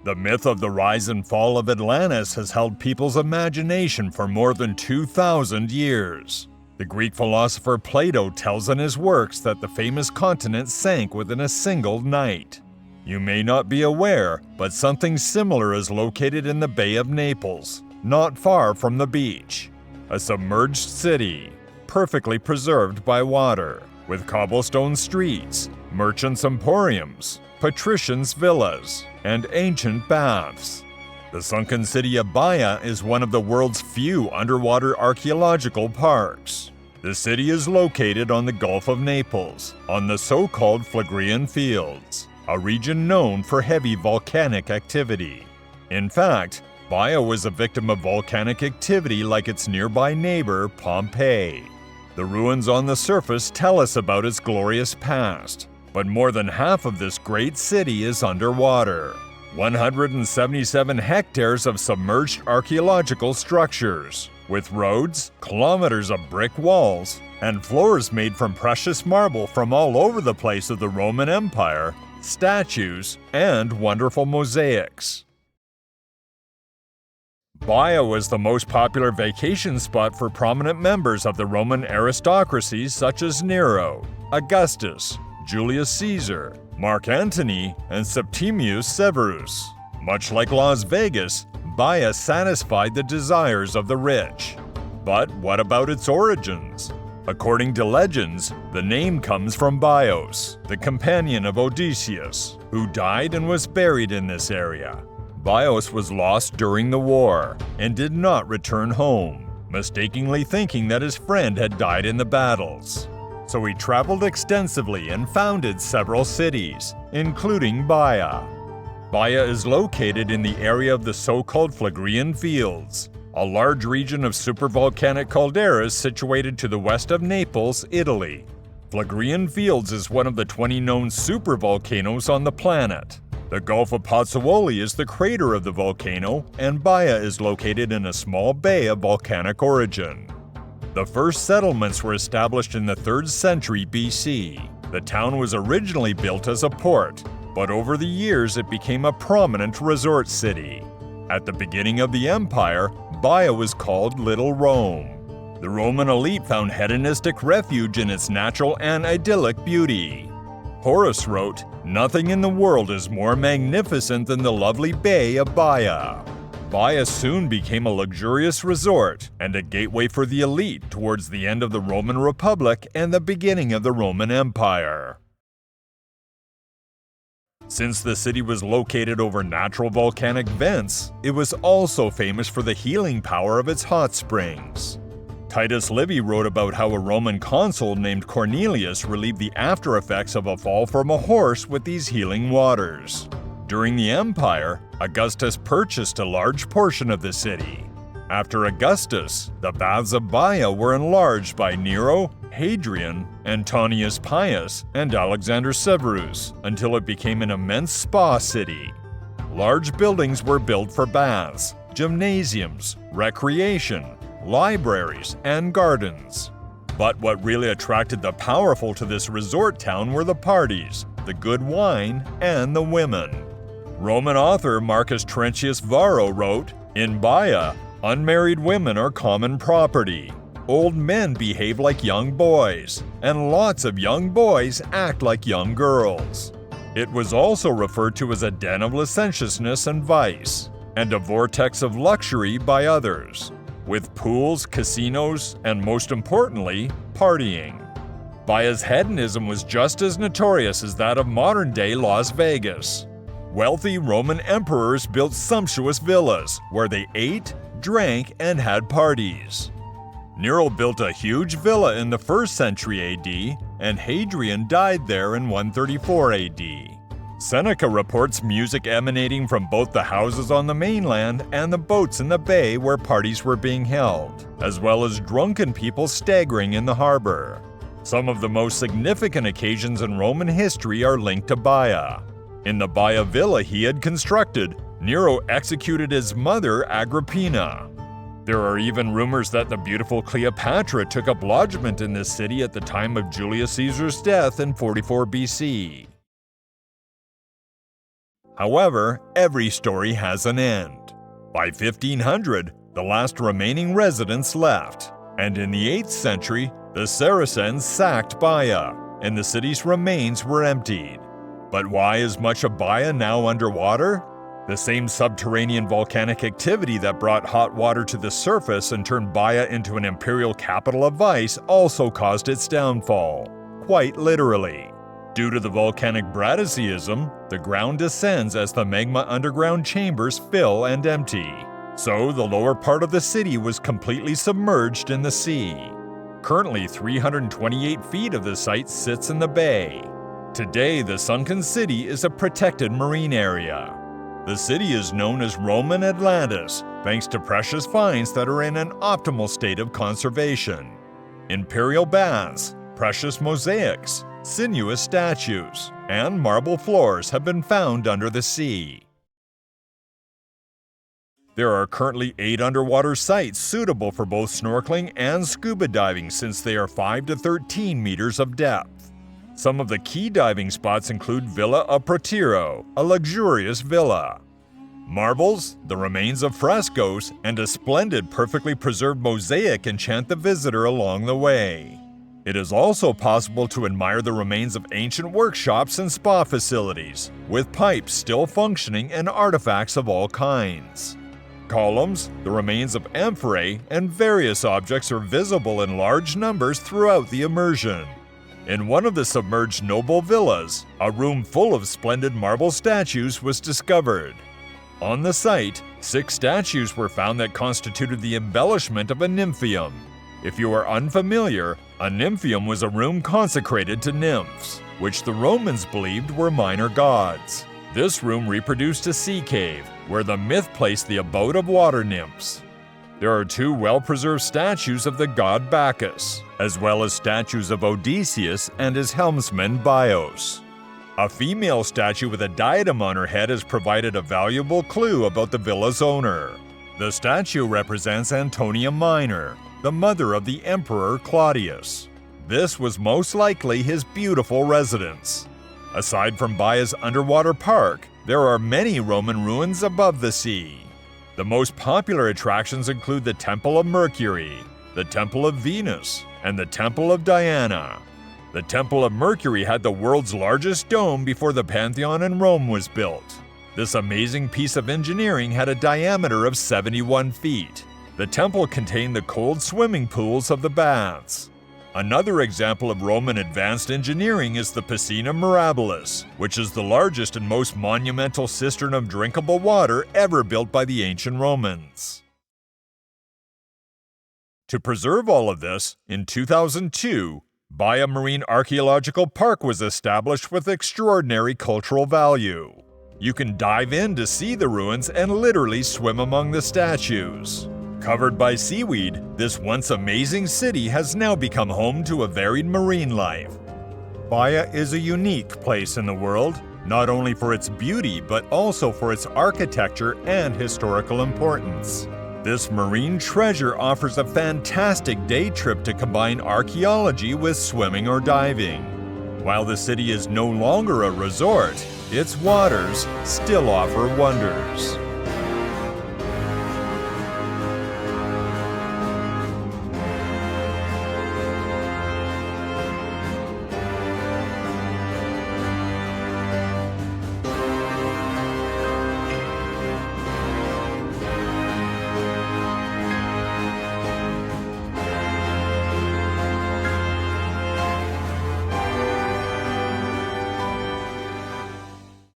The myth of the rise and fall of Atlantis has held people's imagination for more than 2,000 years. The Greek philosopher Plato tells in his works that the famous continent sank within a single night. You may not be aware, but something similar is located in the Bay of Naples, not far from the beach. A submerged city, perfectly preserved by water, with cobblestone streets, merchants' emporiums, patricians' villas, and ancient baths. The sunken city of Baia is one of the world's few underwater archaeological parks. The city is located on the Gulf of Naples, on the so-called Phlegraean Fields, a region known for heavy volcanic activity. In fact, Baia was a victim of volcanic activity like its nearby neighbor, Pompeii. The ruins on the surface tell us about its glorious past, but more than half of this great city is underwater. 177 hectares of submerged archaeological structures, with roads, kilometers of brick walls, and floors made from precious marble from all over the place of the Roman Empire, statues, and wonderful mosaics. Baia was the most popular vacation spot for prominent members of the Roman aristocracies such as Nero, Augustus, Julius Caesar, Mark Antony, and Septimius Severus. Much like Las Vegas, Baia satisfied the desires of the rich. But what about its origins? According to legends, the name comes from Bios, the companion of Odysseus, who died and was buried in this area. Bios was lost during the war and did not return home, mistakenly thinking that his friend had died in the battles. So he traveled extensively and founded several cities, including Baia. Baia is located in the area of the so-called Phlegraean Fields, a large region of supervolcanic calderas situated to the west of Naples, Italy. Phlegraean Fields is one of the 20 known supervolcanoes on the planet. The Gulf of Pozzuoli is the crater of the volcano, and Baia is located in a small bay of volcanic origin. The first settlements were established in the 3rd century BC. The town was originally built as a port, but over the years it became a prominent resort city. At the beginning of the empire, Baia was called Little Rome. The Roman elite found hedonistic refuge in its natural and idyllic beauty. Horace wrote, "Nothing in the world is more magnificent than the lovely bay of Baia." Baia soon became a luxurious resort and a gateway for the elite towards the end of the Roman Republic and the beginning of the Roman Empire. Since the city was located over natural volcanic vents, it was also famous for the healing power of its hot springs. Titus Livy wrote about how a Roman consul named Cornelius relieved the after effects of a fall from a horse with these healing waters. During the empire, Augustus purchased a large portion of the city. After Augustus, the baths of Baia were enlarged by Nero, Hadrian, Antonius Pius, and Alexander Severus until it became an immense spa city. Large buildings were built for baths, gymnasiums, recreation, libraries, and gardens. But what really attracted the powerful to this resort town were the parties, the good wine, and the women. Roman author Marcus Terentius Varro wrote, "In Baia, unmarried women are common property. Old men behave like young boys, and lots of young boys act like young girls." It was also referred to as a den of licentiousness and vice, and a vortex of luxury by others, with pools, casinos, and most importantly, partying. Baia's hedonism was just as notorious as that of modern-day Las Vegas. Wealthy Roman emperors built sumptuous villas where they ate, drank, and had parties. Nero built a huge villa in the 1st century AD, and Hadrian died there in 134 AD. Seneca reports music emanating from both the houses on the mainland and the boats in the bay where parties were being held, as well as drunken people staggering in the harbor. Some of the most significant occasions in Roman history are linked to Baia. In the Baia villa he had constructed, Nero executed his mother Agrippina. There are even rumors that the beautiful Cleopatra took up lodgment in this city at the time of Julius Caesar's death in 44 BC. However, every story has an end. By 1500, the last remaining residents left, and in the 8th century, the Saracens sacked Baia, and the city's remains were emptied. But why is much of Baia now underwater? The same subterranean volcanic activity that brought hot water to the surface and turned Baia into an imperial capital of ice also caused its downfall, quite literally. Due to the volcanic bradysism, the ground descends as the magma underground chambers fill and empty. So the lower part of the city was completely submerged in the sea. Currently, 328 feet of the site sits in the bay. Today, the sunken city is a protected marine area. The city is known as Roman Atlantis, thanks to precious finds that are in an optimal state of conservation. Imperial baths, precious mosaics, sinuous statues, and marble floors have been found under the sea. There are currently 8 underwater sites suitable for both snorkeling and scuba diving since they are 5 to 13 meters of depth. Some of the key diving spots include Villa a Protiro, a luxurious villa. Marbles, the remains of frescoes, and a splendid perfectly preserved mosaic enchant the visitor along the way. It is also possible to admire the remains of ancient workshops and spa facilities, with pipes still functioning and artifacts of all kinds. Columns, the remains of amphorae, and various objects are visible in large numbers throughout the immersion. In one of the submerged noble villas, a room full of splendid marble statues was discovered. On the site, 6 statues were found that constituted the embellishment of a nymphaeum. If you are unfamiliar, a nymphaeum was a room consecrated to nymphs, which the Romans believed were minor gods. This room reproduced a sea cave, where the myth placed the abode of water nymphs. There are 2 well-preserved statues of the god Bacchus, as well as statues of Odysseus and his helmsman Bios. A female statue with a diadem on her head has provided a valuable clue about the villa's owner. The statue represents Antonia Minor, the mother of the Emperor Claudius. This was most likely his beautiful residence. Aside from Baia's underwater park, there are many Roman ruins above the sea. The most popular attractions include the Temple of Mercury, the Temple of Venus, and the Temple of Diana. The Temple of Mercury had the world's largest dome before the Pantheon in Rome was built. This amazing piece of engineering had a diameter of 71 feet. The temple contained the cold swimming pools of the baths. Another example of Roman advanced engineering is the Piscina Mirabilis, which is the largest and most monumental cistern of drinkable water ever built by the ancient Romans. To preserve all of this, in 2002, Baia Marine Archaeological Park was established with extraordinary cultural value. You can dive in to see the ruins and literally swim among the statues. Covered by seaweed, this once amazing city has now become home to a varied marine life. Baia is a unique place in the world, not only for its beauty but also for its architecture and historical importance. This marine treasure offers a fantastic day trip to combine archaeology with swimming or diving. While the city is no longer a resort, its waters still offer wonders.